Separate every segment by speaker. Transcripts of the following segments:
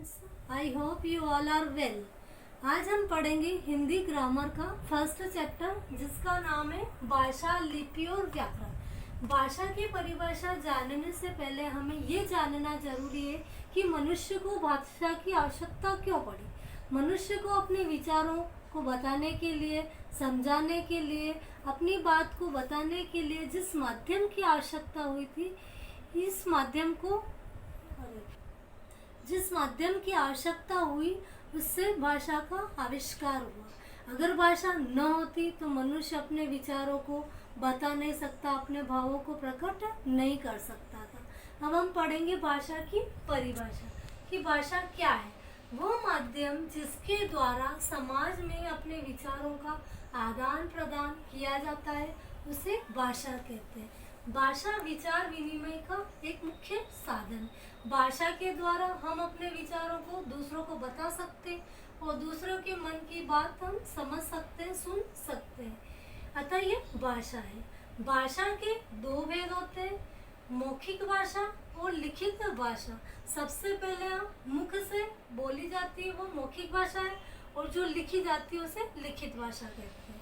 Speaker 1: Students, I hope you all are well. आज हम पढ़ेंगे हिंदी ग्रामर का फर्स्ट चैप्टर जिसका नाम है भाषा, लिपि और व्याकरण। भाषा की परिभाषा जानने से पहले हमें ये जानना जरूरी है कि मनुष्य को भाषा की आवश्यकता क्यों पड़ी। मनुष्य को अपने विचारों को बताने के लिए, समझाने के लिए, अपनी बात को बताने के लिए जिस माध्यम की आवश्यकता हुई थी, जिस माध्यम की आवश्यकता हुई उससे भाषा का आविष्कार हुआ। अगर भाषा न होती तो मनुष्य अपने विचारों को बता नहीं सकता, अपने भावों को प्रकट नहीं कर सकता था। अब हम पढ़ेंगे भाषा की परिभाषा कि भाषा क्या है। वो माध्यम जिसके द्वारा समाज में अपने विचारों का आदान प्रदान किया जाता है उसे भाषा कहते हैं। भाषा विचार विनिमय का एक मुख्य साधन। भाषा के द्वारा हम अपने विचारों को दूसरों को बता सकते हैं और दूसरों के मन की बात हम समझ सकते हैं, सुन सकते हैं। अतः ये भाषा है। भाषा के दो भेद होते हैं, मौखिक भाषा और लिखित भाषा। सबसे पहले हम मुख से बोली जाती है वो मौखिक भाषा है, और जो लिखी जाती है उसे लिखित भाषा कहते हैं।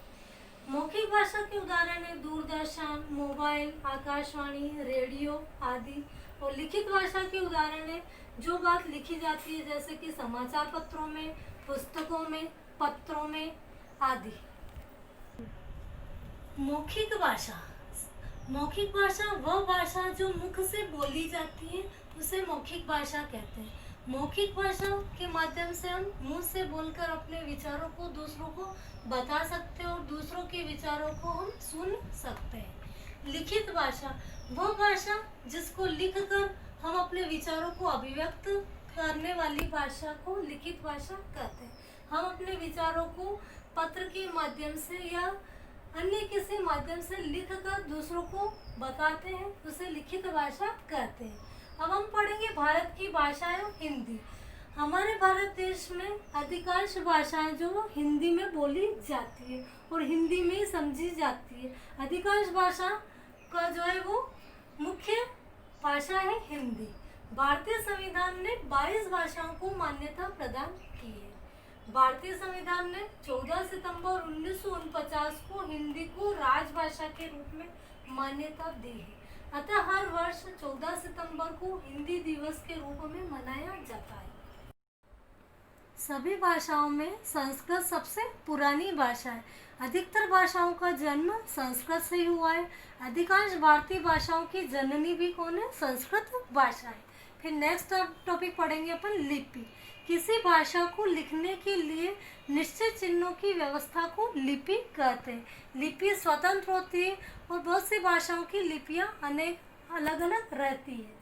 Speaker 1: मौखिक भाषा के उदाहरण है दूरदर्शन, मोबाइल, आकाशवाणी, रेडियो आदि। और लिखित भाषा के उदाहरण है जो बात लिखी जाती है जैसे कि समाचार पत्रों में, पुस्तकों में, पत्रों में आदि। मौखिक भाषा, मौखिक भाषा वह भाषा जो मुख से बोली जाती है उसे मौखिक भाषा कहते हैं। मौखिक भाषा के माध्यम से हम मुंह से बोलकर अपने विचारों को दूसरों को बता सकते हैं और दूसरों के विचारों को हम सुन सकते हैं। लिखित भाषा वह भाषा जिसको लिखकर हम अपने विचारों को अभिव्यक्त करने वाली भाषा को लिखित भाषा कहते हैं। हम अपने विचारों को पत्र के माध्यम से या अन्य किसी माध्यम से लिखकर दूसरों को बताते हैं, उसे लिखित भाषा कहते हैं। अब हम पढ़ेंगे भारत की भाषाएं हिंदी। हमारे भारत देश में अधिकांश भाषाएं जो हिंदी में बोली जाती है और हिंदी में ही समझी जाती है। अधिकांश भाषा का जो है वो मुख्य भाषा है हिंदी। भारतीय संविधान ने 22 भाषाओं को मान्यता प्रदान की है। भारतीय संविधान ने 14 सितंबर 1949 को हिंदी को राजभाषा के रूप में मान्यता दी है। अतः हर वर्ष 14 सितंबर को हिंदी दिवस के रूप में मनाया जाता है। सभी भाषाओं में संस्कृत सबसे पुरानी भाषा है। अधिकतर भाषाओं का जन्म संस्कृत से ही हुआ है। अधिकांश भारतीय भाषाओं की जननी भी कौन है? संस्कृत भाषा है। फिर नेक्स्ट टॉपिक पढ़ेंगे अपन लिपि। किसी भाषा को लिखने के लिए निश्चित चिन्हों की व्यवस्था को लिपि कहते हैं। लिपि स्वतंत्र होती है और बहुत सी भाषाओं की लिपियां अनेक अलग अलग रहती है।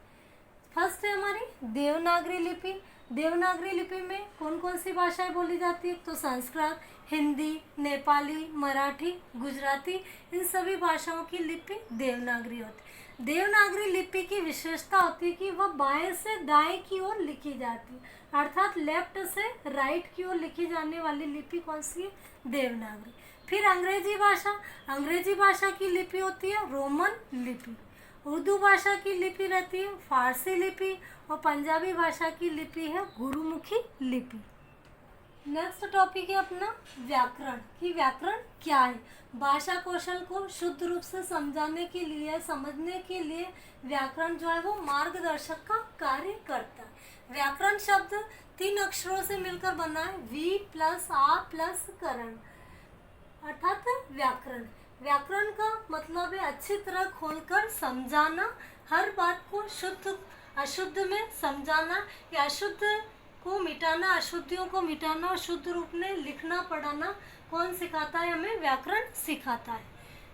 Speaker 1: फर्स्ट है हमारी देवनागरी लिपि। देवनागरी लिपि में कौन कौन सी भाषाएं बोली जाती है? तो संस्कृत, हिंदी, नेपाली, मराठी, गुजराती, इन सभी भाषाओं की लिपि देवनागरी होती है। देवनागरी लिपि की विशेषता होती है कि वह बाएं से दाएं की ओर लिखी जाती है, अर्थात लेफ्ट से राइट की ओर लिखी जाने वाली लिपि कौन सी है? देवनागरी। फिर अंग्रेजी भाषा। अंग्रेजी भाषा की लिपि होती है रोमन लिपि। उर्दू भाषा की लिपि रहती है फारसी लिपि, और पंजाबी भाषा की लिपि है गुरुमुखी लिपि। नेक्स्ट टॉपिक है अपना व्याकरण कि व्याकरण क्या है। भाषा कौशल को शुद्ध रूप से समझाने के लिए, समझने के लिए व्याकरण जो है वो मार्गदर्शक का कार्य करता है। व्याकरण शब्द 3 अक्षरों से मिलकर बना है, वी प्लस आ प्लस करण, अर्थात व्याकरण। व्याकरण का मतलब है अच्छी तरह खोलकर समझाना, हर बात को शुद्ध अशुद्ध में समझाना या अशुद्ध को मिटाना, अशुद्धियों को मिटाना और शुद्ध रूप में लिखना पढ़ाना कौन सिखाता है? हमें व्याकरण सिखाता है।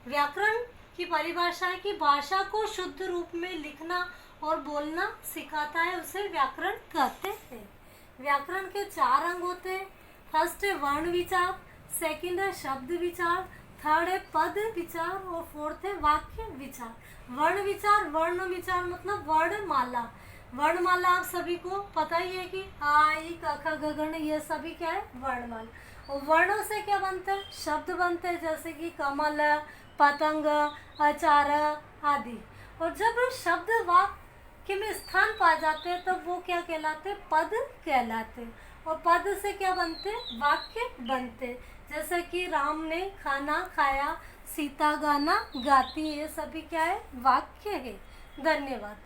Speaker 1: व्याकरण की परिभाषा है कि भाषा को शुद्ध रूप में लिखना और बोलना सिखाता है, उसे व्याकरण कहते हैं। व्याकरण के 4 अंग होते हैं। फर्स्ट है वर्ण विचार, सेकंड है शब्द विचार, थर्ड है पद विचार और फोर्थ है वाक्य विचार। वर्ण विचार, वर्ण विचार मतलब वर्णमाला। वर्णमाला आप सभी को पता ही है कि आ, ई, क, ख, ग, घ, ये सभी क्या है? वर्णमाला। और वर्णों से क्या बनते हैं? शब्द बनते हैं जैसे कि कमल, पतंग, अचार आदि। और जब शब्द वाक्य वाक्य में स्थान पा जाते हैं तब वो क्या कहलाते, पद कहलाते। और पद से क्या बनते, वाक्य बनते। जैसे कि राम ने खाना खाया, सीता गाना गाती, ये सभी क्या है, वाक्य है। धन्यवाद।